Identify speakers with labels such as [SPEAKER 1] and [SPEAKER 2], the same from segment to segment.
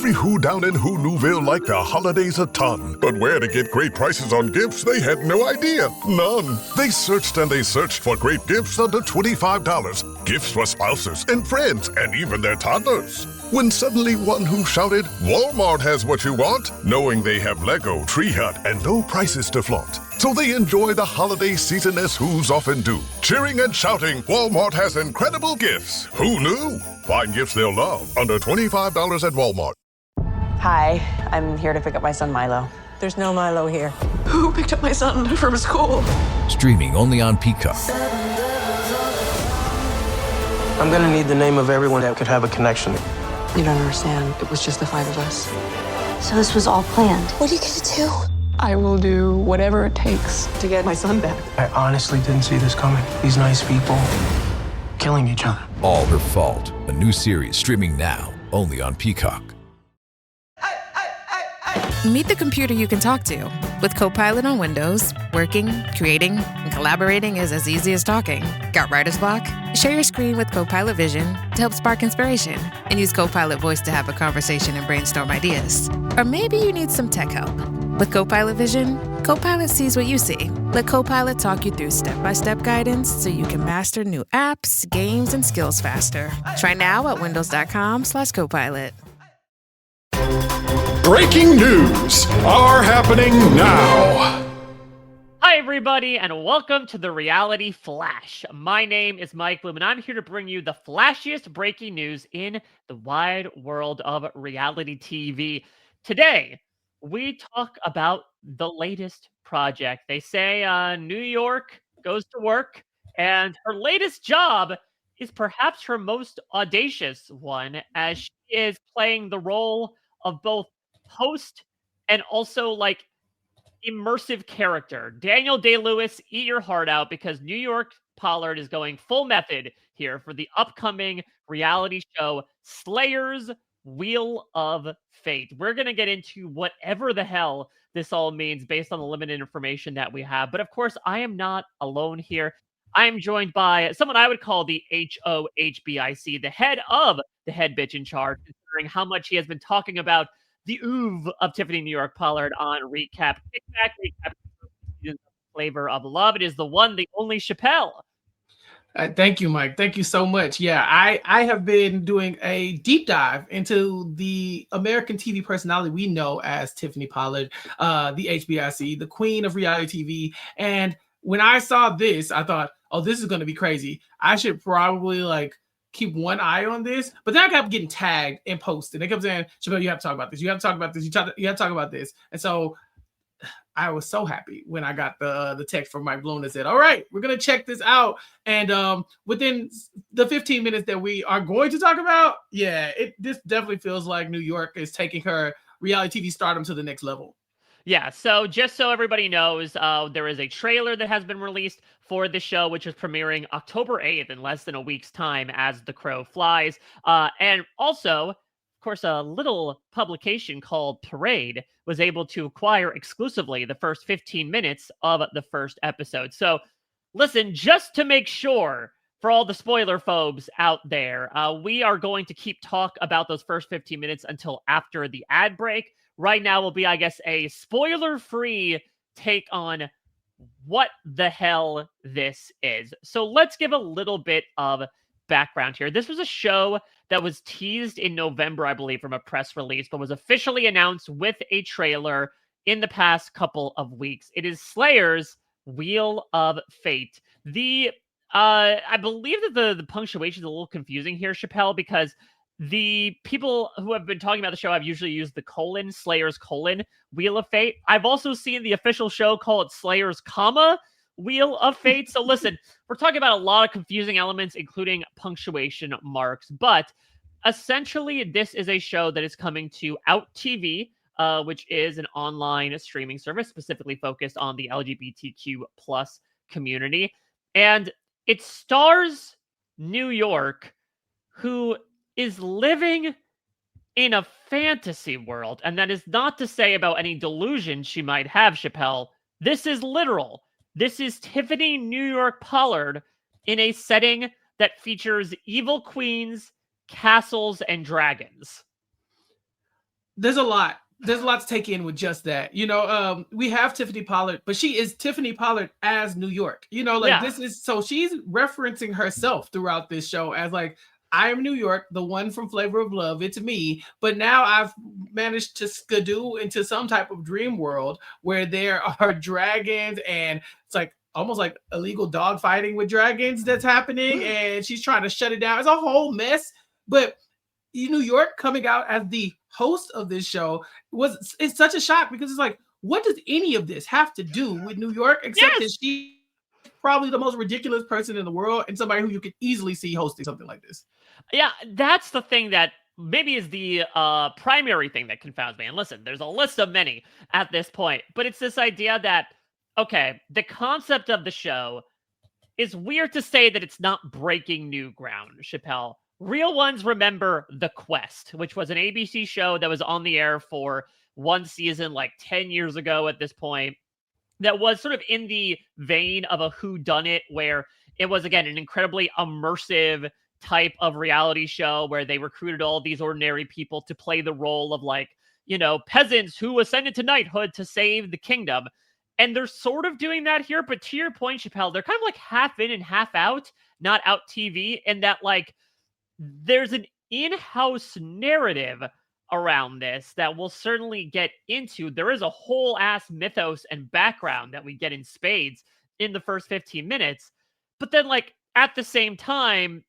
[SPEAKER 1] Every who down in Who Newville liked the holidays a ton, but where to get great prices on gifts, they had no idea. None. They searched and they searched for great gifts under $25. Gifts for spouses and friends and even their toddlers. When suddenly one who shouted, Walmart has what you want, knowing they have Lego, Tree Hut, and no prices to flaunt. So they enjoy the holiday season as who's often do. Cheering and shouting, Walmart has incredible gifts. Who knew? Find gifts they'll love under $25 at Walmart.
[SPEAKER 2] Hi, I'm here to pick up my son Milo.
[SPEAKER 3] There's no Milo here.
[SPEAKER 4] Who picked up my son from school?
[SPEAKER 5] Streaming only on Peacock.
[SPEAKER 6] I'm gonna need the name of everyone that could have a connection.
[SPEAKER 4] You don't understand. It was just the 5 of us.
[SPEAKER 7] So this was all planned.
[SPEAKER 4] What are you gonna do? I will do whatever it takes to get my son back.
[SPEAKER 6] I honestly didn't see this coming. These nice people killing each other.
[SPEAKER 5] All Her Fault. A new series streaming now only on Peacock.
[SPEAKER 8] Meet the computer you can talk to. With Copilot on Windows, working, creating, and collaborating is as easy as talking. Got writer's block? Share your screen with Copilot Vision to help spark inspiration, and use Copilot Voice to have a conversation and brainstorm ideas. Or maybe you need some tech help. With Copilot Vision, Copilot sees what you see. Let Copilot talk you through step-by-step guidance so you can master new apps, games, and skills faster. Try now at windows.com/Copilot.
[SPEAKER 9] Breaking news are happening now.
[SPEAKER 10] Hi, everybody, and welcome to the Reality Flash. My name is Mike Bloom, and I'm here to bring you the flashiest breaking news in the wide world of reality TV. Today, we talk about the latest project. They say New York goes to work, and her latest job is perhaps her most audacious one, as she is playing the role of both host and also immersive character. Daniel Day-Lewis, eat your heart out, because New York Pollard is going full method here for the upcoming reality show Slayer's Wheel of Fate. We're going to get into whatever the hell this all means based on the limited information that we have. But of course, I am not alone here. I am joined by someone I would call the HOHBIC, the head of the head bitch in charge, considering how much he has been talking about the oeuvre of Tiffany New York Pollard on Recap. Kickback, Recap, Flavor of Love. It is the one, the only Chappell.
[SPEAKER 11] Thank you, Mike. Thank you so much. Yeah, I have been doing a deep dive into the American TV personality we know as Tiffany Pollard, the HBIC, the queen of reality TV. And when I saw this, I thought, oh, this is going to be crazy. I should probably keep one eye on this. But then I kept getting tagged and posted. They kept saying, Chappell, you have to talk about this. You have to talk about this. You have to talk about this. And so I was so happy when I got the text from Mike Bloom that said, all right, we're going to check this out. And within the 15 minutes that we are going to talk about, this definitely feels like New York is taking her reality TV stardom to the next level.
[SPEAKER 10] Yeah, so just so everybody knows, there is a trailer that has been released for the show, which is premiering October 8th in less than a week's time as the crow flies. And also, of course, a little publication called Parade was able to acquire exclusively the first 15 minutes of the first episode. So listen, just to make sure for all the spoiler phobes out there, we are going to keep talk about those first 15 minutes until after the ad break. Right now will be, I guess, a spoiler-free take on what the hell this is. So let's give a little bit of background here. This was a show that was teased in November, I believe, from a press release, but was officially announced with a trailer in the past couple of weeks. It is Slayer's Wheel of Fate. I believe that the punctuation is a little confusing here, Chappell, because the people who have been talking about the show have usually used the colon, Slayer's colon, Wheel of Fate. I've also seen the official show call it Slayer's comma, Wheel of Fate. So listen, we're talking about a lot of confusing elements, including punctuation marks. But essentially, this is a show that is coming to OutTV, which is an online streaming service specifically focused on the LGBTQ plus community. And it stars New York, who is living in a fantasy world. And that is not to say about any delusion she might have, Chappell. This is literal. This is Tiffany New York Pollard in a setting that features evil queens, castles, and dragons.
[SPEAKER 11] There's a lot. There's a lot to take in with just that. We have Tiffany Pollard, but she is Tiffany Pollard as New York. This is so she's referencing herself throughout this show as like, I am New York, the one from Flavor of Love. It's me. But now I've managed to skidoo into some type of dream world where there are dragons, and it's like almost like illegal dog fighting with dragons that's happening, and she's trying to shut it down. It's a whole mess. But New York coming out as the host of this show it's such a shock, because it's like, what does any of this have to do with New York except that she's probably the most ridiculous person in the world and somebody who you could easily see hosting something like this.
[SPEAKER 10] Yeah, that's the thing that maybe is the primary thing that confounds me. And listen, there's a list of many at this point, but it's this idea that, okay, the concept of the show is weird to say that it's not breaking new ground, Chappell. Real ones remember The Quest, which was an ABC show that was on the air for one season like 10 years ago at this point, that was sort of in the vein of a whodunit, where it was, again, an incredibly immersive type of reality show where they recruited all these ordinary people to play the role of, like, peasants who ascended to knighthood to save the kingdom. And they're sort of doing that here, but to your point, Chappell, they're kind of like half in and half out, not OutTV, in that, like, there's an in-house narrative around this that we'll certainly get into. There is a whole ass mythos and background that we get in spades in the first 15 minutes. But then, like, at the same time,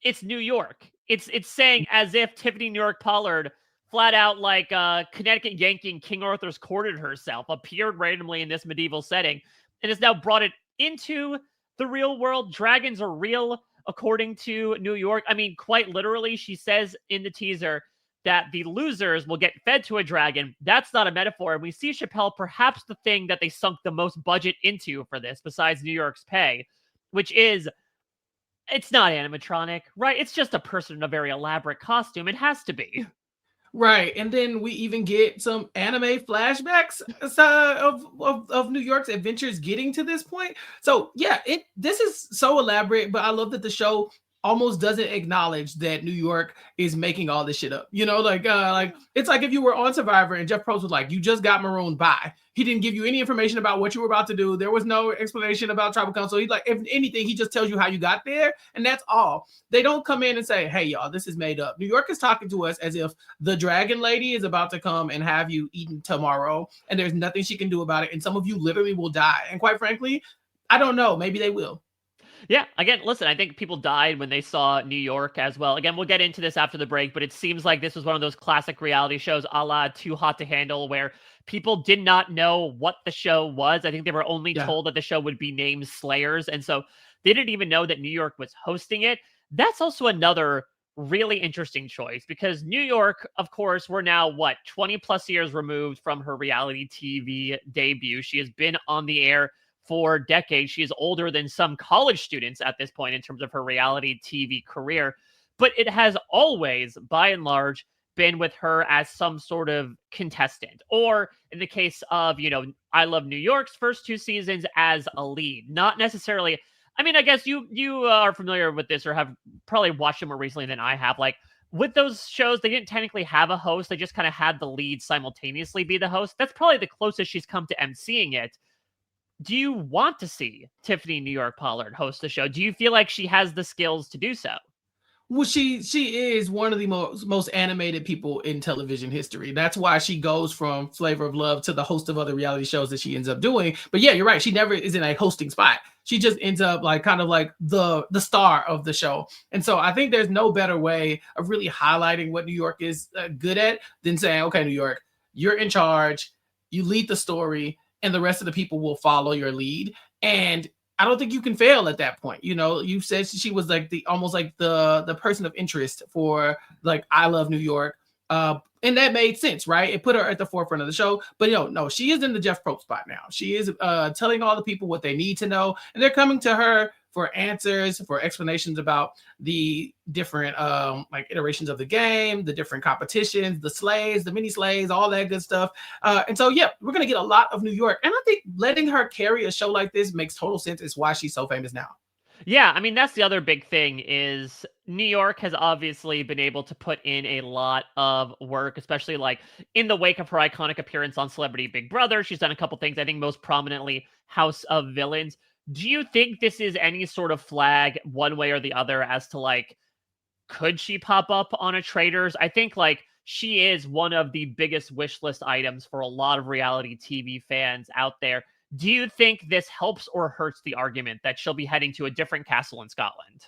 [SPEAKER 10] it's New York. It's saying as if Tiffany New York Pollard, flat out like Connecticut Yankee in King Arthur's courted herself, appeared randomly in this medieval setting and has now brought it into the real world. Dragons are real, according to New York. I mean, quite literally, she says in the teaser that the losers will get fed to a dragon. That's not a metaphor. And we see, Chappell, perhaps the thing that they sunk the most budget into for this, besides New York's pay, which is, it's not animatronic, right? It's just a person in a very elaborate costume. It has to be.
[SPEAKER 11] Right. And then we even get some anime flashbacks of New York's adventures getting to this point. So yeah, this is so elaborate, but I love that the show almost doesn't acknowledge that New York is making all this shit up. Like it's like if you were on Survivor and Jeff Probst was like, you just got marooned by. He didn't give you any information about what you were about to do. There was no explanation about tribal council. He's like, if anything, he just tells you how you got there, and that's all. They don't come in and say, hey, y'all, this is made up. New York is talking to us as if the dragon lady is about to come and have you eaten tomorrow, and there's nothing she can do about it, and some of you literally will die. And quite frankly, I don't know. Maybe they will.
[SPEAKER 10] Yeah, again, listen, I think people died when they saw New York as well. Again, we'll get into this after the break, but it seems like this was one of those classic reality shows a la Too Hot to Handle, where people did not know what the show was. I think they were only told that the show would be named Slayers, and so they didn't even know that New York was hosting it. That's also another really interesting choice, because New York, of course, we're now, 20 plus years removed from her reality TV debut. She has been on the air for decades. She is older than some college students at this point in terms of her reality TV career, but it has always, by and large, been with her as some sort of contestant, or in the case of, I Love New York's first two seasons, as a lead. Not necessarily, I mean, I guess you are familiar with this or have probably watched it more recently than I have. Like, with those shows, they didn't technically have a host. They just kind of had the lead simultaneously be the host. That's probably the closest she's come to emceeing it. Do you want to see Tiffany New York Pollard host the show? Do you feel like she has the skills to do so?
[SPEAKER 11] Well, she is one of the most animated people in television history. That's why she goes from Flavor of Love to the host of other reality shows that she ends up doing. But yeah, you're right. She never is in a hosting spot. She just ends up like kind of like the star of the show. And so I think there's no better way of really highlighting what New York is good at than saying, okay, New York, you're in charge. You lead the story, and the rest of the people will follow your lead. And I don't think you can fail at that point. You said she was like almost like the person of interest for like I Love New York. And that made sense, right? It put her at the forefront of the show. But no, she is in the Jeff Probst spot now. She is telling all the people what they need to know, and they're coming to her for answers, for explanations about the different like iterations of the game, the different competitions, the slays, the mini slays, all that good stuff. And so, yeah, we're going to get a lot of New York. And I think letting her carry a show like this makes total sense. It's why she's so famous now.
[SPEAKER 10] Yeah, I mean, that's the other big thing is New York has obviously been able to put in a lot of work, especially like in the wake of her iconic appearance on Celebrity Big Brother. She's done a couple things, I think most prominently House of Villains. Do you think this is any sort of flag one way or the other as to like, could she pop up on a Traitors? I think like she is one of the biggest wish list items for a lot of reality TV fans out there. Do you think this helps or hurts the argument that she'll be heading to a different castle in Scotland?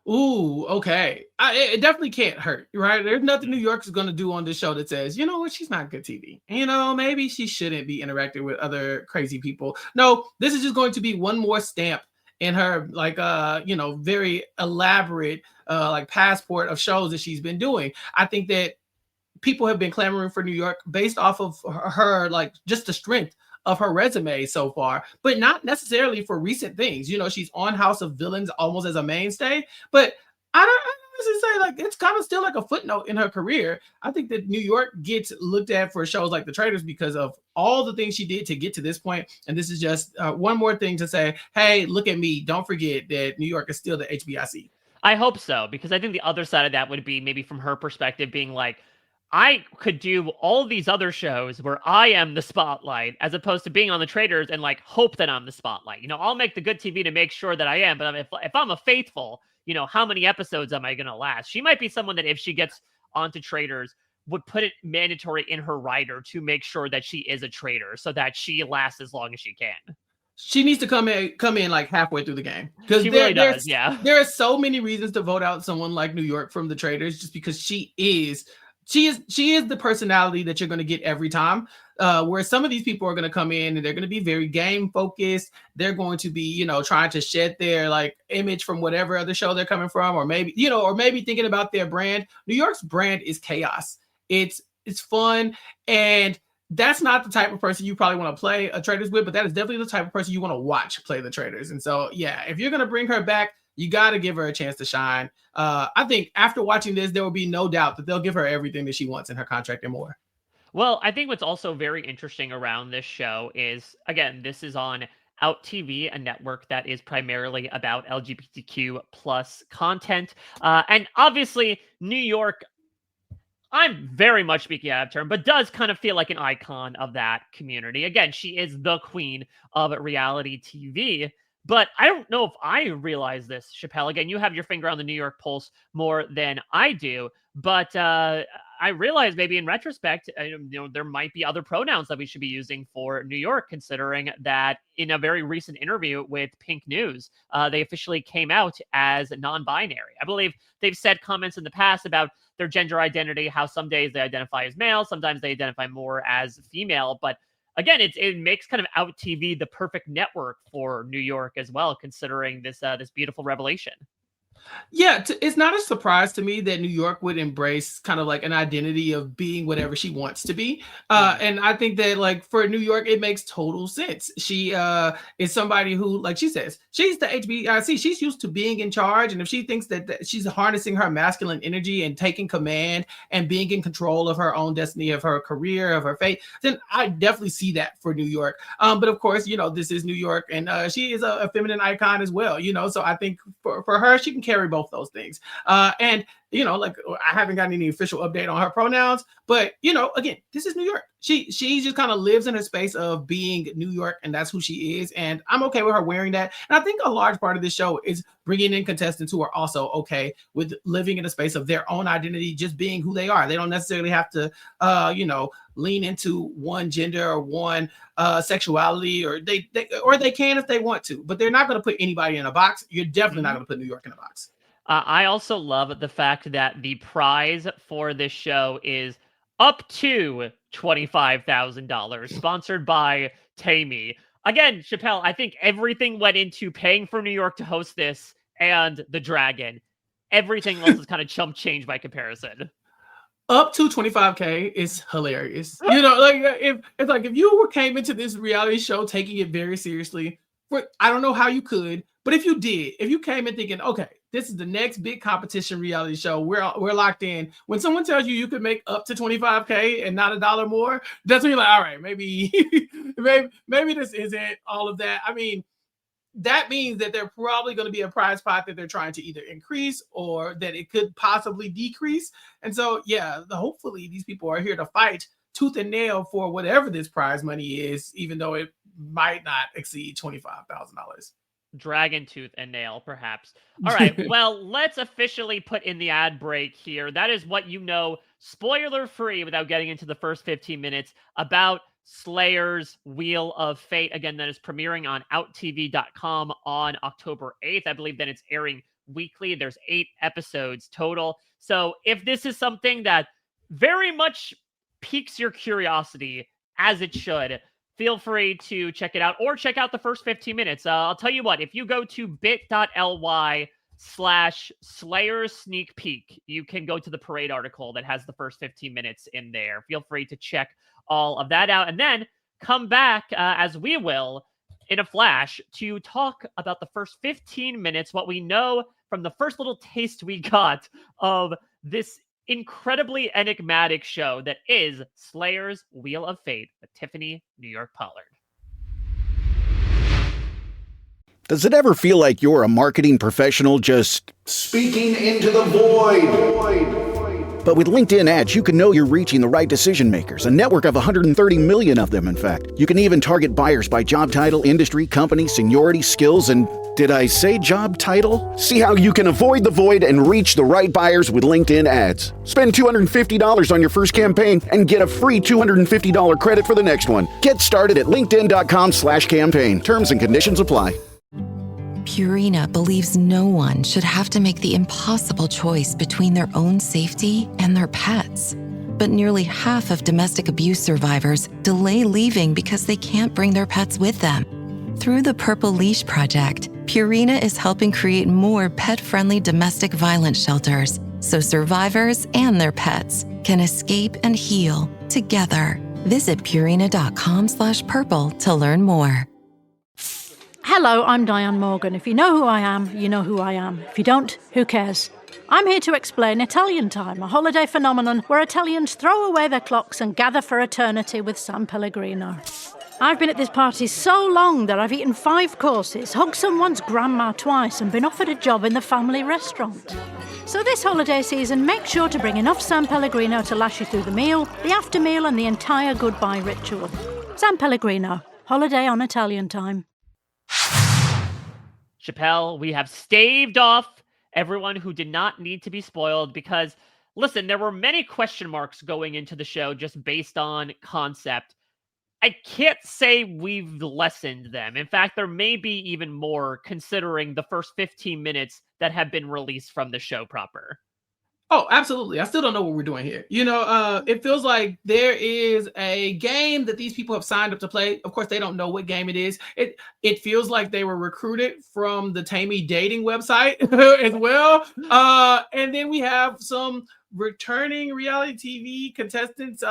[SPEAKER 11] Ooh, okay. It definitely can't hurt, right? There's nothing New York is going to do on this show that says, you know what, she's not good TV. Maybe she shouldn't be interacting with other crazy people. No, this is just going to be one more stamp in her, like, very elaborate, like passport of shows that she's been doing. I think that people have been clamoring for New York based off of her like just the strength of her resume so far, but not necessarily for recent things. She's on House of Villains almost as a mainstay, but I don't say like it's kind of still like a footnote in her career. I think that New York gets looked at for shows like The Traitors because of all the things she did to get to this point. And this is just one more thing to say, hey, look at me. Don't forget that New York is still the HBIC.
[SPEAKER 10] I hope so, because I think the other side of that would be maybe from her perspective being like, I could do all these other shows where I am the spotlight as opposed to being on The Traitors and like hope that I'm the spotlight. I'll make the good TV to make sure that I am, but if I'm a faithful, how many episodes am I going to last? She might be someone that if she gets onto Traitors would put it mandatory in her rider to make sure that she is a traitor so that she lasts as long as she can.
[SPEAKER 11] She needs to come in like halfway through the game because
[SPEAKER 10] she really does. Yeah,
[SPEAKER 11] there are so many reasons to vote out someone like New York from The Traitors just because she is the personality that you're going to get every time. Where some of these people are going to come in and they're going to be very game focused. They're going to be, trying to shed their like image from whatever other show they're coming from, or maybe thinking about their brand. New York's brand is chaos. It's fun, and that's not the type of person you probably want to play a Traitors with, but that is definitely the type of person you want to watch play the Traitors. And so, yeah, if you're going to bring her back, you got to give her a chance to shine. I think after watching this, there will be no doubt that they'll give her everything that she wants in her contract and more.
[SPEAKER 10] Well, I think what's also very interesting around this show is, again, this is on OutTV, a network that is primarily about LGBTQ plus content. And obviously, New York, I'm very much speaking out of turn, but does kind of feel like an icon of that community. Again, she is the queen of reality TV. But I don't know if I realize this, Chappell. Again, you have your finger on the New York pulse more than I do. But I realize maybe in retrospect, there might be other pronouns that we should be using for New York, considering that in a very recent interview with Pink News, they officially came out as non-binary. I believe they've said comments in the past about their gender identity, how some days they identify as male, sometimes they identify more as female. But again, it makes kind of OutTV the perfect network for New York as well, considering this beautiful revelation.
[SPEAKER 11] Yeah, it's not a surprise to me that New York would embrace kind of like an identity of being whatever she wants to be. And I think that like for New York, it makes total sense. She is somebody who, like she says, she's the HBIC. She's used to being in charge. And if she thinks that she's harnessing her masculine energy and taking command and being in control of her own destiny, of her career, of her fate, then I definitely see that for New York. But of course, this is New York, and she is a feminine icon as well, so I think for her, she can carry both those things. And like I haven't gotten any official update on her pronouns, but again, this is New York. She just kind of lives in a space of being New York, and that's who she is. And I'm okay with her wearing that. And I think a large part of this show is bringing in contestants who are also okay with living in a space of their own identity, just being who they are. They don't necessarily have to, lean into one gender or one sexuality, or they can if they want to, but they're not going to put anybody in a box. You're definitely not going to put New York in a box.
[SPEAKER 10] I also love the fact that the prize for this show is up to $25,000, sponsored by Tammy. Again, Chappell, I think everything went into paying for New York to host this and the Dragon. Everything else is kind of chump change by comparison.
[SPEAKER 11] Up to $25K is hilarious. If you came into this reality show taking it very seriously, I don't know how you could, but if you came in thinking, okay, this is the next big competition reality show, we're locked in. When someone tells you could make up to $25K and not $1 more, that's when you're like, all right, maybe this isn't all of that. I mean, that means that they're probably going to be a prize pot that they're trying to either increase or that it could possibly decrease. And so, yeah, hopefully these people are here to fight tooth and nail for whatever this prize money is, even though it might not exceed $25,000.
[SPEAKER 10] Dragon tooth and nail, perhaps. All right, well, let's officially put in the ad break here. That is what you know, spoiler free, without getting into the first 15 minutes, about Slayer's Wheel of Fate. Again, that is premiering on OutTV.com on October 8th. I believe that it's airing weekly. There's 8 episodes total. So if this is something that very much piques your curiosity, as it should, feel free to check it out or check out the first 15 minutes. I'll tell you what, if you go to bit.ly/Slayers Sneak Peek, you can go to the Parade article that has the first 15 minutes in there. Feel free to check all of that out and then come back, as we will, in a flash to talk about the first 15 minutes, what we know from the first little taste we got of this incredibly enigmatic show that is Slayer's Wheel of Fate with Tiffany New York Pollard.
[SPEAKER 3] Does it ever feel like you're a marketing professional just
[SPEAKER 9] speaking into the void?
[SPEAKER 3] But with LinkedIn ads, you can know you're reaching the right decision makers, a network of 130 million of them, in fact. You can even target buyers by job title, industry, company, seniority, skills, and did I say job title? See how you can avoid the void and reach the right buyers with LinkedIn ads. Spend $250 on your first campaign and get a free $250 credit for the next one. Get started at linkedin.com/campaign. Terms and conditions apply.
[SPEAKER 12] Purina believes no one should have to make the impossible choice between their own safety and their pets. But nearly half of domestic abuse survivors delay leaving because they can't bring their pets with them. Through the Purple Leash Project, Purina is helping create more pet-friendly domestic violence shelters so survivors and their pets can escape and heal together. Visit purina.com/purple to learn more.
[SPEAKER 13] Hello, I'm Diane Morgan. If you know who I am, you know who I am. If you don't, who cares? I'm here to explain Italian Time, a holiday phenomenon where Italians throw away their clocks and gather for eternity with San Pellegrino. I've been at this party so long that I've eaten 5 courses, hugged someone's grandma twice, and been offered a job in the family restaurant. So this holiday season, make sure to bring enough San Pellegrino to last you through the meal, the after meal, and the entire goodbye ritual. San Pellegrino, holiday on Italian Time.
[SPEAKER 10] Chappell, we have staved off everyone who did not need to be spoiled because, listen, there were many question marks going into the show just based on concept. I can't say we've lessened them. In fact, there may be even more considering the first 15 minutes that have been released from the show proper.
[SPEAKER 11] Oh, absolutely. I still don't know what we're doing here. It feels like there is a game that these people have signed up to play. Of course, they don't know what game it is. It feels like they were recruited from the Tammy dating website as well. And then we have some returning reality TV contestants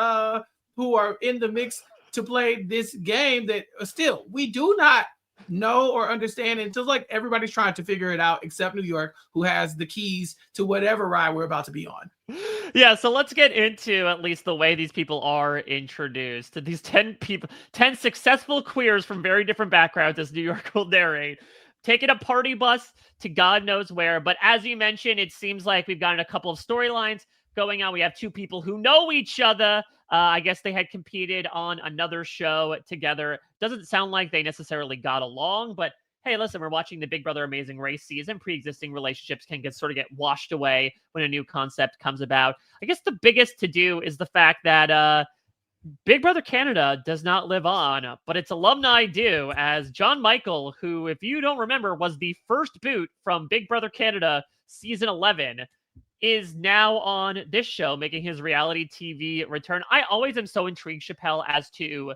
[SPEAKER 11] who are in the mix to play this game that still we do not know or understand. It feels like everybody's trying to figure it out except New York, who has the keys to whatever ride we're about to be on.
[SPEAKER 10] Yeah, so let's get into at least the way these people are introduced. To these 10 people, 10 successful queers from very different backgrounds, as New York will narrate, taking a party bus to God knows where. But as you mentioned, it seems like we've gotten a couple of storylines going on. We have 2 people who know each other. I guess they had competed on another show together. Doesn't sound like they necessarily got along, but hey, listen, we're watching the Big Brother Amazing Race season. Pre-existing relationships can get washed away when a new concept comes about. I guess the biggest to do is the fact that Big Brother Canada does not live on, but its alumni do, as John Michael, who, if you don't remember, was the first boot from Big Brother Canada season 11, is now on this show, making his reality TV return. I always am so intrigued, Chappell, as to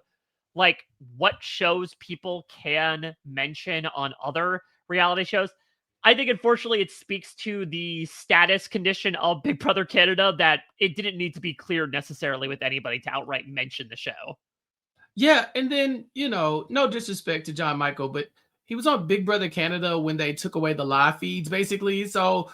[SPEAKER 10] like what shows people can mention on other reality shows. I think, unfortunately, it speaks to the status condition of Big Brother Canada that it didn't need to be cleared necessarily with anybody to outright mention the show.
[SPEAKER 11] Yeah, and then, no disrespect to John Michael, but he was on Big Brother Canada when they took away the live feeds, basically. So,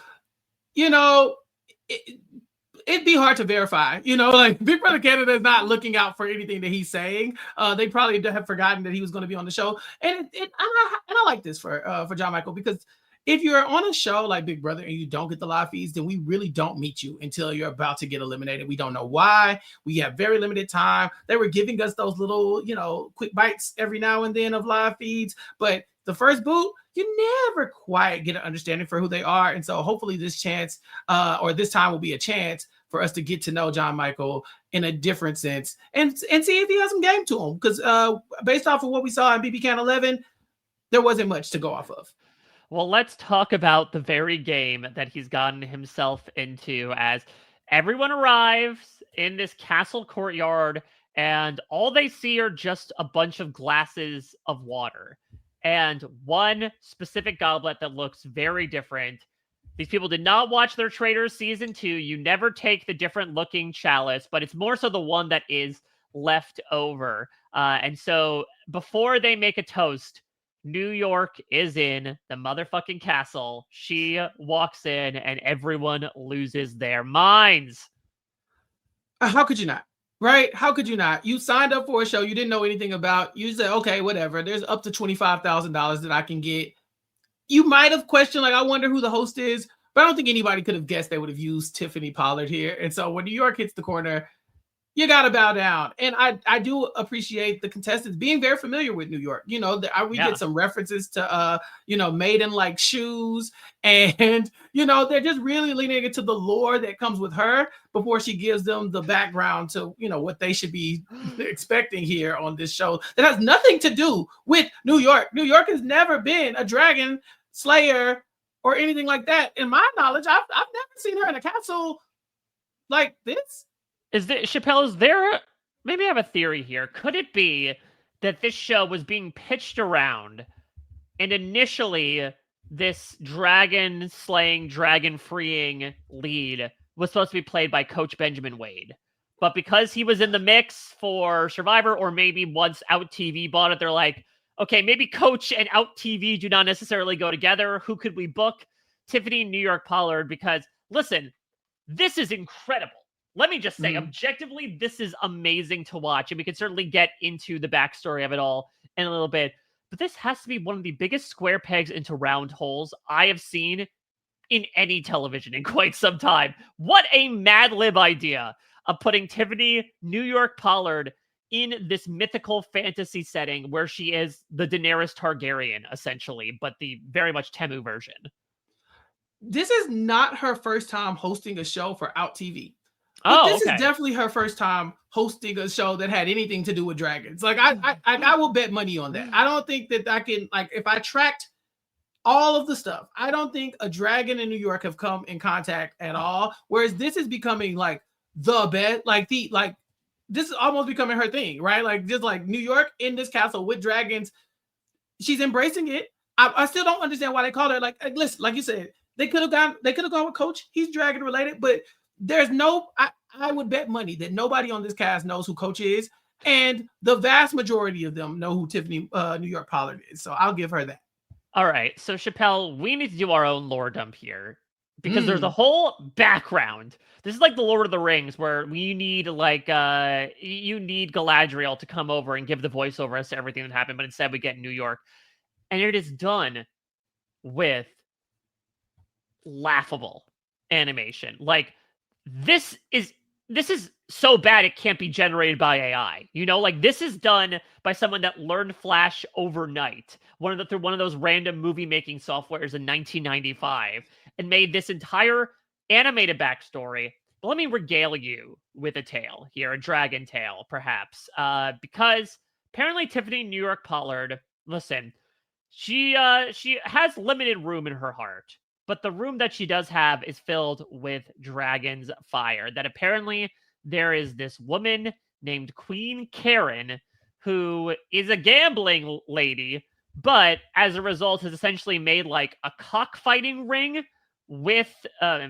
[SPEAKER 11] it'd be hard to verify. Like Big Brother Canada is not looking out for anything that he's saying. They probably have forgotten that he was going to be on the show. And I like this for John Michael, because if you're on a show like Big Brother and you don't get the live feeds, then we really don't meet you until you're about to get eliminated. We don't know why. We have very limited time. They were giving us those little, quick bites every now and then of live feeds. But the first boot, you never quite get an understanding for who they are. And so hopefully this chance or this time will be a chance for us to get to know John Michael in a different sense and see if he has some game to him. Because based off of what we saw in BB Can 11, there wasn't much to go off of.
[SPEAKER 10] Well, let's talk about the very game that he's gotten himself into, as everyone arrives in this castle courtyard and all they see are just a bunch of glasses of water and one specific goblet that looks very different. These people did not watch their Traitors season 2. You never take the different looking chalice, but it's more so the one that is left over. And so before they make a toast, New York is in the motherfucking castle. She walks in and everyone loses their minds.
[SPEAKER 11] How could you not? Right? How could you not? You signed up for a show you didn't know anything about. You said, okay, whatever. There's up to $25,000 that I can get. You might have questioned, like, I wonder who the host is, but I don't think anybody could have guessed they would have used Tiffany Pollard here. And so when New York hits the corner, you got to bow down. And I do appreciate the contestants being very familiar with New York. We get some references to, maiden-like shoes. And, they're just really leaning into the lore that comes with her before she gives them the background to, what they should be expecting here on this show. That has nothing to do with New York. New York has never been a dragon slayer or anything like that. In my knowledge, I've never seen her in a castle like this.
[SPEAKER 10] Chappell, is there maybe I have a theory here. Could it be that this show was being pitched around and initially this dragon slaying, dragon freeing lead was supposed to be played by Coach Benjamin Wade? But because he was in the mix for Survivor, or maybe once OutTV bought it, they're like, okay, maybe Coach and OutTV do not necessarily go together. Who could we book? Tiffany New York Pollard, because listen, this is incredible. Let me just say, objectively, this is amazing to watch, and we can certainly get into the backstory of it all in a little bit. But this has to be one of the biggest square pegs into round holes I have seen in any television in quite some time. What a Mad Lib idea of putting Tiffany New York Pollard in this mythical fantasy setting where she is the Daenerys Targaryen, essentially, but the very much Temu version.
[SPEAKER 11] This is not her first time hosting a show for OutTV.
[SPEAKER 10] But
[SPEAKER 11] this is definitely her first time hosting a show that had anything to do with dragons. Like I will bet money on that. I don't think that I can, like, if I tracked all of the stuff, I don't think a dragon in New York have come in contact at all. Whereas this is becoming like the bet, this is almost becoming her thing, right? Like just like New York in this castle with dragons, she's embracing it. I still don't understand why they call her like listen, like you said, they could have gone with Coach. He's dragon related, but there's I would bet money that nobody on this cast knows who Coach is, and the vast majority of them know who Tiffany New York Pollard is. So I'll give her that.
[SPEAKER 10] All right, so Chappell, we need to do our own lore dump here because there's a whole background. This is like the Lord of the Rings, where you need Galadriel to come over and give the voiceover as to everything that happened, but instead we get New York, and it is done with laughable animation. Like, this is so bad it can't be generated by AI. This is done by someone that learned Flash overnight, through one of those random movie making softwares in 1995, and made this entire animated backstory. But let me regale you with a tale here, a dragon tale, perhaps, because apparently Tiffany New York Pollard, listen, she has limited room in her heart. But the room that she does have is filled with dragon's fire. That apparently there is this woman named Queen Karen who is a gambling lady, but as a result has essentially made like a cockfighting ring with,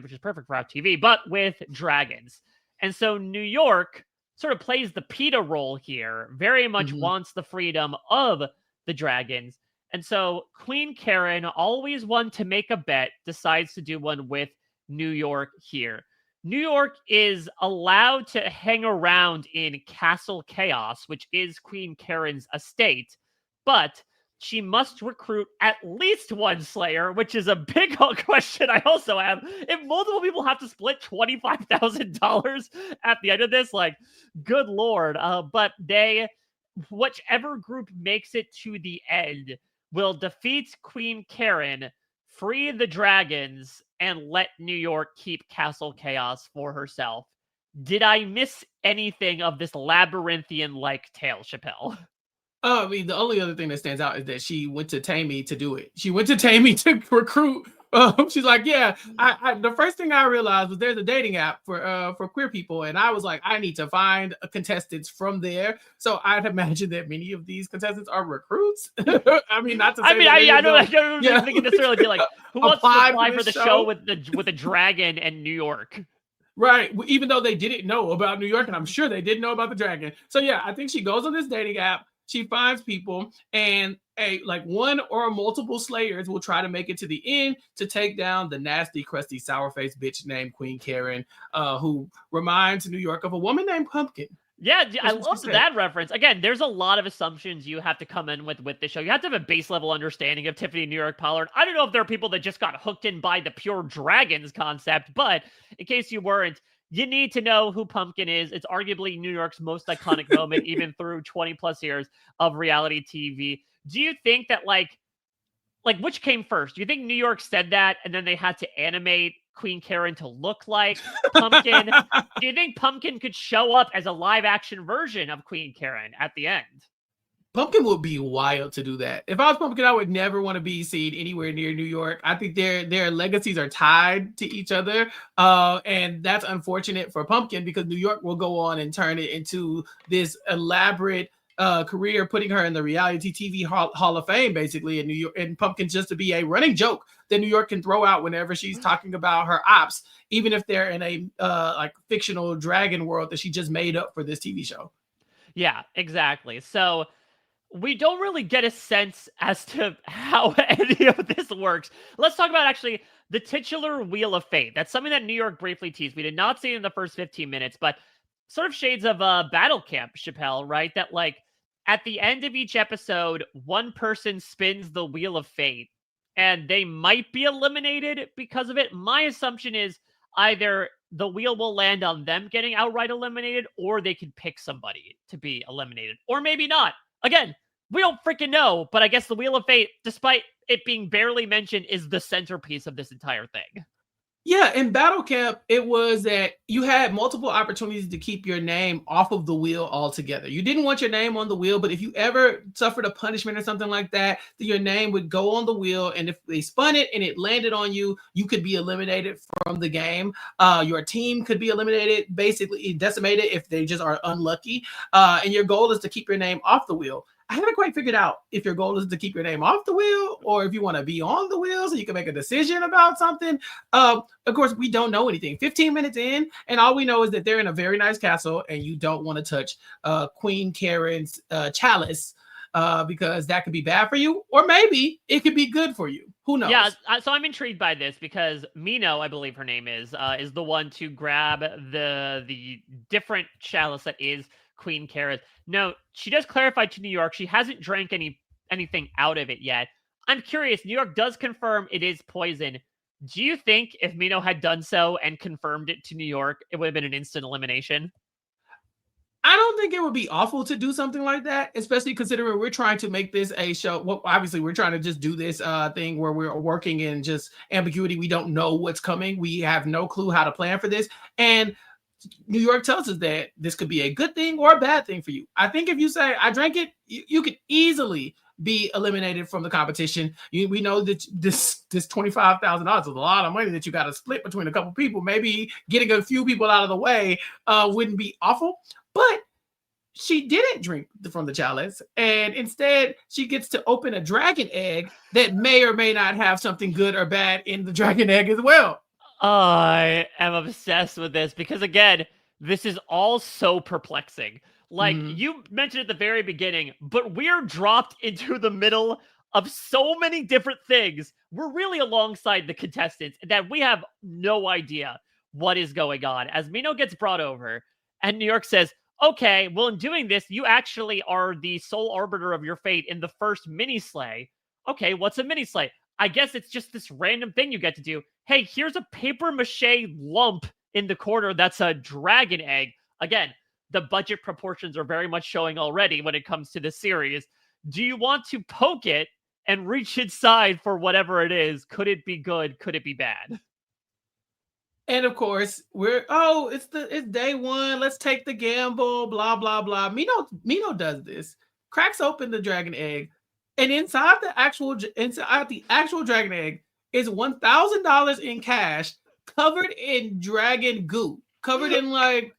[SPEAKER 10] which is perfect for OutTV, but with dragons. And so New York sort of plays the PETA role here, very much wants the freedom of the dragons. And so Queen Karen, always one to make a bet, decides to do one with New York here. New York is allowed to hang around in Castle Chaos, which is Queen Karen's estate, but she must recruit at least one Slayer, which is a big question I also have. If multiple people have to split $25,000 at the end of this, like, good Lord. But whichever group makes it to the end will defeat Queen Karen, free the dragons, and let New York keep Castle Chaos for herself. Did I miss anything of this labyrinthian-like tale, Chappell?
[SPEAKER 11] I mean, the only other thing that stands out is that she went to Tammy to do it. She went to Tammy to recruit. She's like, yeah, the first thing I realized was there's a dating app for queer people. And I was like, I need to find contestants from there. So I'd imagine that many of these contestants are recruits. I mean, not to say
[SPEAKER 10] I don't think it necessarily be like, who wants to apply for the show with a dragon and New York?
[SPEAKER 11] Right. Even though they didn't know about New York, and I'm sure they didn't know about the dragon. So yeah, I think she goes on this dating app. She finds people, and one or multiple Slayers will try to make it to the end to take down the nasty, crusty, sour-faced bitch named Queen Karen, who reminds New York of a woman named Pumpkin.
[SPEAKER 10] Yeah, I love that reference. Again, there's a lot of assumptions you have to come in with this show. You have to have a base level understanding of Tiffany New York Pollard. I don't know if there are people that just got hooked in by the pure dragons concept, but in case you weren't, you need to know who Pumpkin is. It's arguably New York's most iconic moment, even through 20 plus years of reality TV. Do you think that like which came first? Do you think New York said that and then they had to animate Queen Karen to look like Pumpkin? Do you think Pumpkin could show up as a live action version of Queen Karen at the end?
[SPEAKER 11] Pumpkin would be wild to do that. If I was Pumpkin, I would never want to be seen anywhere near New York. I think their legacies are tied to each other. And that's unfortunate for Pumpkin because New York will go on and turn it into this elaborate career, putting her in the reality TV Hall of Fame, basically, in New York. And Pumpkin just to be a running joke that New York can throw out whenever she's talking about her ops, even if they're in a fictional dragon world that she just made up for this TV show.
[SPEAKER 10] Yeah, exactly. So we don't really get a sense as to how any of this works. Let's talk about actually the titular Wheel of Fate. That's something that New York briefly teased. We did not see it in the first 15 minutes, but sort of shades of Battle Camp, Chappell, right? That like at the end of each episode, one person spins the Wheel of Fate and they might be eliminated because of it. My assumption is either the wheel will land on them getting outright eliminated or they can pick somebody to be eliminated, or maybe not. Again, we don't freaking know, but I guess the Wheel of Fate, despite it being barely mentioned, is the centerpiece of this entire thing.
[SPEAKER 11] Yeah, in Battle Camp, it was that you had multiple opportunities to keep your name off of the wheel altogether. You didn't want your name on the wheel, but if you ever suffered a punishment or something like that, your name would go on the wheel, and if they spun it and it landed on you, you could be eliminated from the game. Your team could be eliminated, basically decimated if they just are unlucky, and your goal is to keep your name off the wheel. I haven't quite figured out if your goal is to keep your name off the wheel or if you want to be on the wheel so you can make a decision about something. Of course, we don't know anything. 15 minutes in, and all we know is that they're in a very nice castle and you don't want to touch Queen Karen's chalice because that could be bad for you, or maybe it could be good for you. Who knows?
[SPEAKER 10] Yeah, so I'm intrigued by this because Mino, I believe her name is the one to grab the different chalice that is Queen Karen. No, she does clarify to New York she hasn't drank anything out of it yet. I'm curious, New York does confirm it is poison. Do you think if Mino had done so and confirmed it to New York, it would have been an instant elimination?
[SPEAKER 11] I don't think it would be awful to do something like that, especially considering we're trying to make this a show. Well, obviously, we're trying to just do this thing where we're working in just ambiguity. We don't know what's coming. We have no clue how to plan for this. And New York tells us that this could be a good thing or a bad thing for you. I think if you say, I drank it, you could easily be eliminated from the competition. We know that this $25,000 is a lot of money that you got to split between a couple people. Maybe getting a few people out of the way wouldn't be awful. But she didn't drink from the chalice, and instead she gets to open a dragon egg that may or may not have something good or bad in the dragon egg as well.
[SPEAKER 10] I am obsessed with this because, again, this is all so perplexing. Like, you mentioned at the very beginning, but we're dropped into the middle of so many different things. We're really alongside the contestants that we have no idea what is going on as Mino gets brought over and New York says, okay, well, in doing this, you actually are the sole arbiter of your fate in the first mini sleigh. Okay, what's a mini sleigh? I guess it's just this random thing you get to do. Hey, here's a paper mache lump in the corner that's a dragon egg. Again, the budget proportions are very much showing already when it comes to this series. Do you want to poke it and reach inside for whatever it is? Could it be good? Could it be bad?
[SPEAKER 11] And of course, it's day one. Let's take the gamble. Blah blah blah. Mino does this. Cracks open the dragon egg, and inside the actual dragon egg is $1,000 in cash, covered in dragon goo, covered in like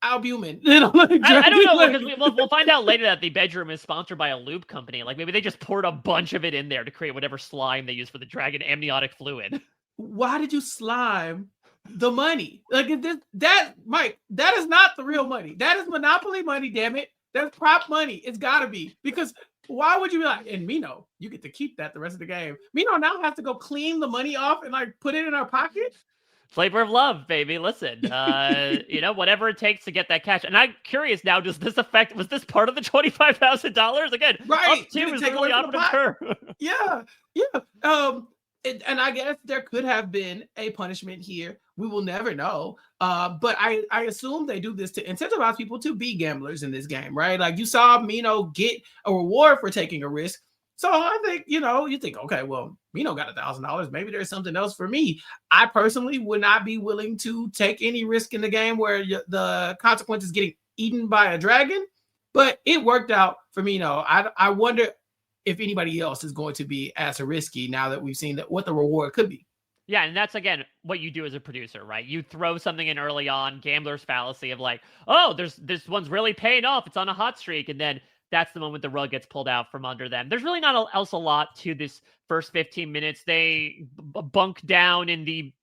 [SPEAKER 11] albumin.
[SPEAKER 10] I don't know, because we'll find out later that the bedroom is sponsored by a lube company. Like maybe they just poured a bunch of it in there to create whatever slime they use for the dragon amniotic fluid.
[SPEAKER 11] Why did you slime the money? Like Mike, that is not the real money. That is Monopoly money, damn it. That's prop money. It's gotta be. Because why would you be like, and Mino, you get to keep that the rest of the game. Mino now has to go clean the money off and like put it in our pocket.
[SPEAKER 10] Flavor of love, baby. Listen, whatever it takes to get that cash. And I'm curious now, was this part of the $25,000? Again,
[SPEAKER 11] right.
[SPEAKER 10] Up to is really on the curve.
[SPEAKER 11] Yeah. And I guess there could have been a punishment here. We will never know. But I assume they do this to incentivize people to be gamblers in this game, right? Like you saw Mino get a reward for taking a risk. So I think, you think, okay, well, Mino got $1,000. Maybe there's something else for me. I personally would not be willing to take any risk in the game where the consequence is getting eaten by a dragon. But it worked out for Mino. I wonder if anybody else is going to be as risky now that we've seen what the reward could be.
[SPEAKER 10] Yeah, and that's, again, what you do as a producer, right? You throw something in early on, gambler's fallacy of like, oh, this one's really paying off. It's on a hot streak. And then that's the moment the rug gets pulled out from under them. There's really not else a lot to this first 15 minutes. They bunk down in the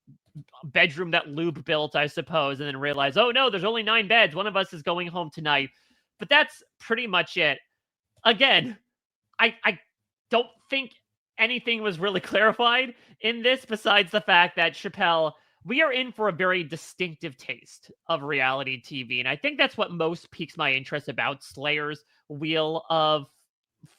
[SPEAKER 10] bedroom that Lube built, I suppose, and then realize, oh, no, there's only 9 beds. One of us is going home tonight. But that's pretty much it. Again, I don't think anything was really clarified in this besides the fact that Chappell, we are in for a very distinctive taste of reality TV. And I think that's what most piques my interest about Slayer's Wheel of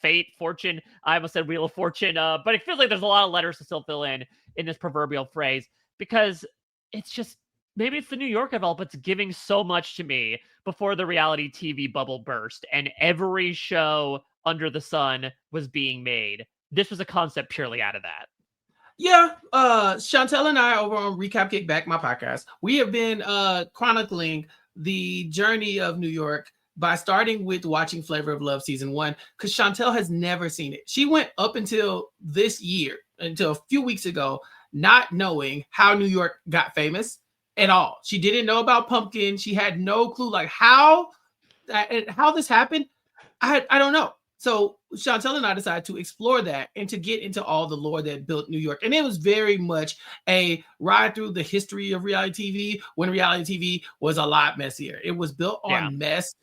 [SPEAKER 10] Fate, Fortune. I almost said Wheel of Fortune, but it feels like there's a lot of letters to still fill in this proverbial phrase because it's just, maybe it's the New York of all, but it's giving so much to me before the reality TV bubble burst and every show under the sun was being made. This was a concept purely out of that.
[SPEAKER 11] Yeah, Chantel and I over on Recap Kickback, my podcast, we have been chronicling the journey of New York by starting with watching Flavor of Love season 1, because Chantel has never seen it. She went up until this year, until a few weeks ago, not knowing how New York got famous at all. She didn't know about Pumpkin. She had no clue like how this happened. I don't know. So Chantel and I decided to explore that and to get into all the lore that built New York. And it was very much a ride through the history of reality TV when reality TV was a lot messier. It was built on mess.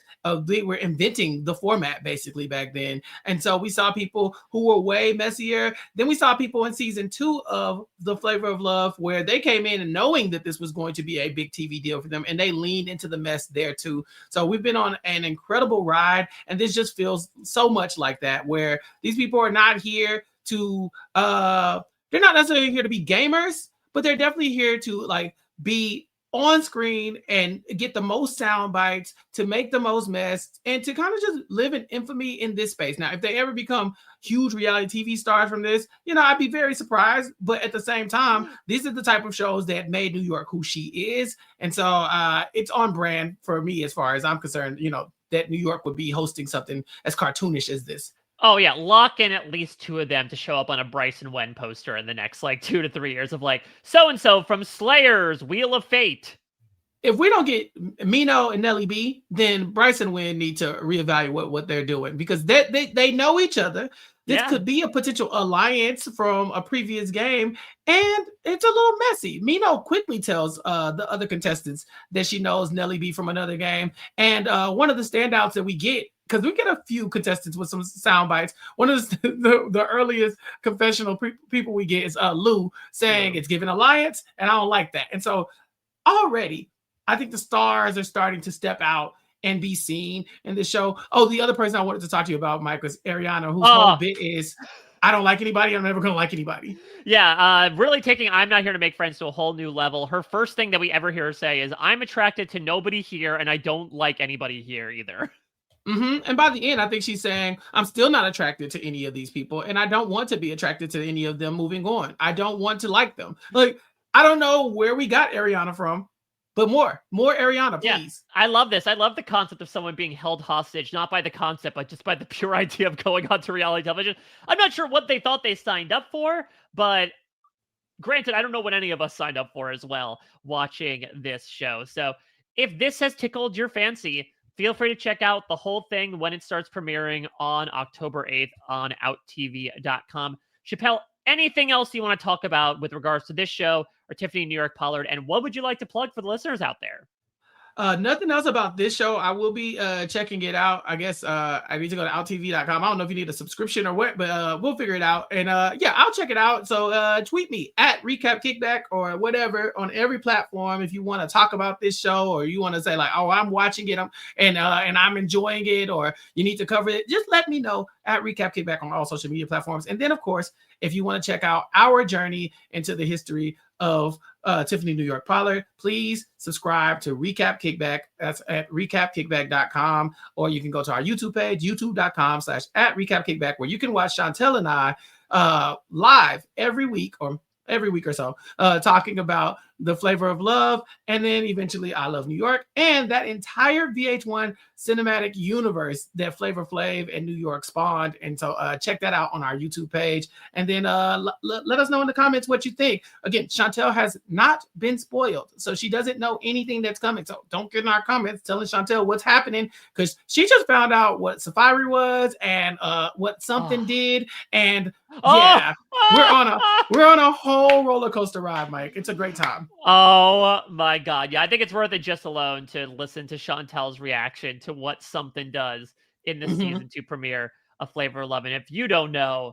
[SPEAKER 11] They were inventing the format basically back then. And so we saw people who were way messier. Then we saw people in season 2 of The Flavor of Love where they came in and knowing that this was going to be a big TV deal for them. And they leaned into the mess there too. So we've been on an incredible ride. And this just feels so much like that, where these people are not here to, they're not necessarily here to be gamers, but they're definitely here to like be on screen and get the most sound bites, to make the most mess, and to kind of just live in infamy in this space. Now, if they ever become huge reality TV stars from this, I'd be very surprised. But at the same time, these are the type of shows that made New York who she is. And so it's on brand for me as far as I'm concerned, that New York would be hosting something as cartoonish as this.
[SPEAKER 10] Oh, yeah. Lock in at least 2 of them to show up on a Bryson Wen poster in the next, 2 to 3 years of, so-and-so from Slayer's Wheel of Fate.
[SPEAKER 11] If we don't get Mino and Nelly B, then Bryson Wen need to reevaluate what they're doing because they know each other. This could be a potential alliance from a previous game, and it's a little messy. Mino quickly tells the other contestants that she knows Nelly B from another game, and one of the standouts that we get because we get a few contestants with some sound bites. One of the earliest confessional people we get is Lou saying it's giving alliance, and I don't like that. And so already, I think the stars are starting to step out and be seen in the show. Oh, the other person I wanted to talk to you about, Mike, was Ariana, whose whole bit is, I don't like anybody. I'm never going to like anybody.
[SPEAKER 10] Yeah, really taking I'm not here to make friends to a whole new level. Her first thing that we ever hear her say is, I'm attracted to nobody here, and I don't like anybody here either.
[SPEAKER 11] And by the end, I think she's saying, I'm still not attracted to any of these people, and I don't want to be attracted to any of them moving on. I don't want to like them. Like, I don't know where we got Ariana from, but more Ariana, please.
[SPEAKER 10] Yeah, I love this. I love the concept of someone being held hostage, not by the concept, but just by the pure idea of going on to reality television. I'm not sure what they thought they signed up for, but granted, I don't know what any of us signed up for as well watching this show. So if this has tickled your fancy, feel free to check out the whole thing when it starts premiering on October 8th on OutTV.com. Chappell, anything else you want to talk about with regards to this show or Tiffany New York Pollard? And what would you like to plug for the listeners out there?
[SPEAKER 11] Nothing else about this show. I will be checking it out. I guess I need to go to outtv.com. I don't know if you need a subscription or what, but we'll figure it out. And yeah, I'll check it out. So tweet me at Recap Kickback or whatever on every platform if you want to talk about this show, or you want to say like, oh, I'm watching it and I'm enjoying it, or you need to cover it. Just let me know at Recap Kickback on all social media platforms. And then, of course, if you want to check out our journey into the history of Tiffany New York Pollard, please subscribe to Recap Kickback. That's at recapkickback.com, or you can go to our YouTube page, youtube.com/@recapkickback, where you can watch Chantel and I live every week or so, talking about The Flavor of Love, and then eventually I Love New York, and that entire VH1 cinematic universe that Flavor Flav and New York spawned. And so check that out on our YouTube page. And then let us know in the comments what you think. Again, Chantel has not been spoiled, so she doesn't know anything that's coming. So don't get in our comments telling Chantel what's happening, because she just found out what Safari was and what something did. And yeah, we're on a whole roller coaster ride, Mike. It's a great time.
[SPEAKER 10] Oh my God. Yeah, I think it's worth it just alone to listen to Chantel's reaction to what something does in the season 2 premiere of Flavor of Love. And if you don't know,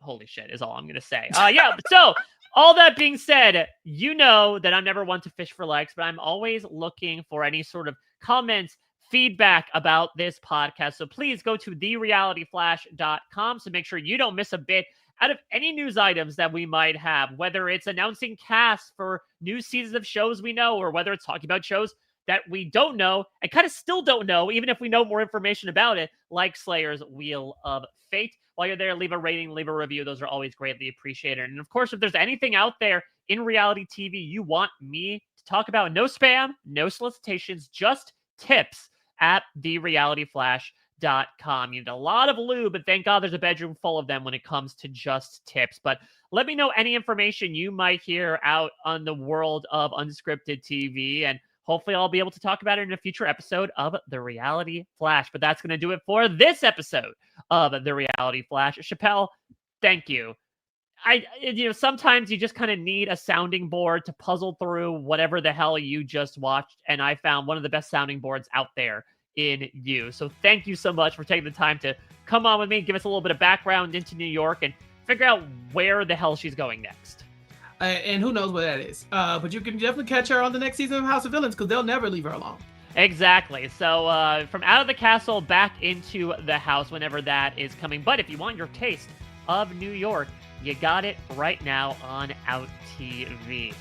[SPEAKER 10] holy shit is all I'm going to say. Yeah. So all that being said, you know that I'm never one to fish for likes, but I'm always looking for any sort of comments, feedback about this podcast. So please go to therealityflash.com to make sure you don't miss a bit out of any news items that we might have, whether it's announcing casts for new seasons of shows we know, or whether it's talking about shows that we don't know and kind of still don't know, even if we know more information about it, like Slayer's Wheel of Fate. While you're there, leave a rating, leave a review. Those are always greatly appreciated. And of course, if there's anything out there in reality TV you want me to talk about, no spam, no solicitations, just tips at therealityflash.com. You need a lot of lube, but thank God there's a bedroom full of them when it comes to just tips. But let me know any information you might hear out on the world of unscripted TV, and hopefully I'll be able to talk about it in a future episode of The Reality Flash. But that's going to do it for this episode of The Reality Flash. Chappell, thank you. Sometimes you just kind of need a sounding board to puzzle through whatever the hell you just watched, and I found one of the best sounding boards out there in you. So thank you so much for taking the time to come on with me, give us a little bit of background into New York, and figure out where the hell she's going next.
[SPEAKER 11] And who knows what that is. But you can definitely catch her on the next season of House of Villains, because they'll never leave her alone.
[SPEAKER 10] Exactly. So from out of the castle back into the house whenever that is coming. But if you want your taste of New York, you got it right now on OutTV.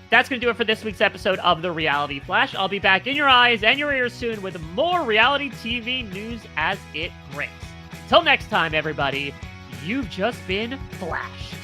[SPEAKER 10] That's going to do it for this week's episode of The Reality Flash. I'll be back in your eyes and your ears soon with more reality TV news as it breaks. Till next time, everybody, you've just been flashed.